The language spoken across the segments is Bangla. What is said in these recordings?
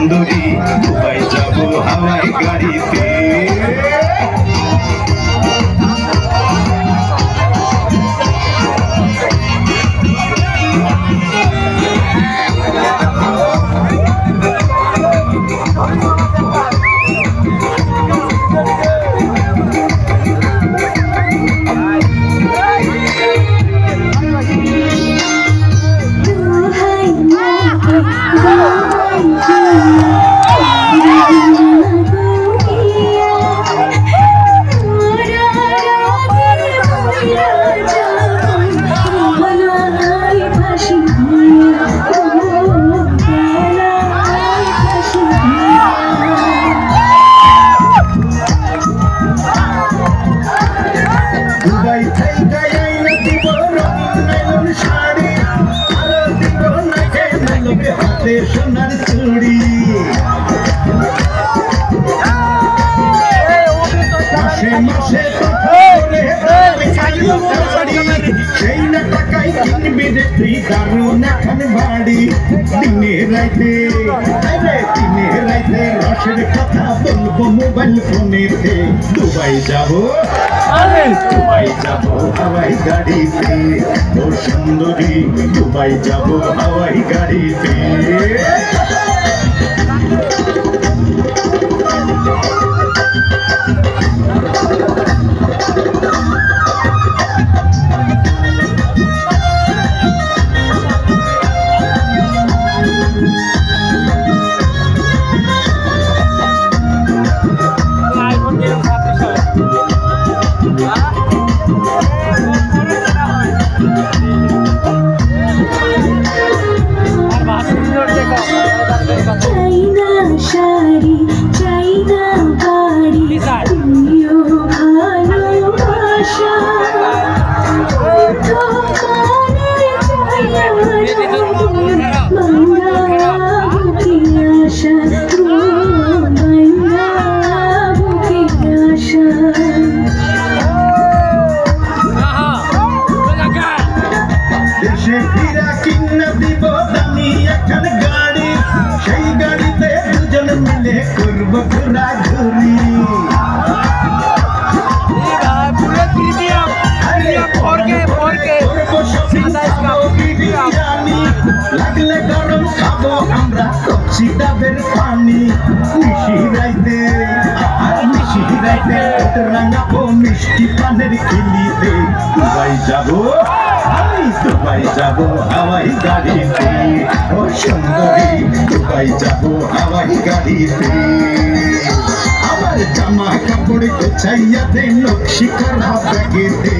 সুন্দরী দুবাই যাব হাওয়াই গাড়িতে সোনার চুড়ি মাসে মাসে সেই না টাকায় কিনবি রে তুই দারুণ এখন বাড়ি দিনে রাইতে রসের কথা বলবো মোবাইল ফোনেতে দুবাই যাব হাওয়াই গাড়িতে ও সুন্দরী দুবাই যাব হাওয়াই গাড়িতে সেই গাড়িতে দুজন মিলে করবো ঘোরাঘুরি লাগলে গরম খাবো আমরা কচি ডাবের পানি মিশিরাইতে রাঙাবো মিষ্টি পানের খিলিতে দুবাই যাব হাওয়াই গাড়িতে ও সুন্দরী দুবাই যাব হাওয়াই গাড়িতে আমার জামা কাপড় গোছাইয়া দে নকশি করা ব্যাগেতে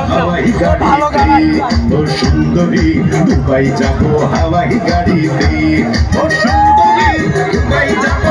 হাওয়াই গাড়িতে ও সুন্দরী দুবাই যাব হাওয়াই গাড়িতে ও সুন্দরী দুবাই যাব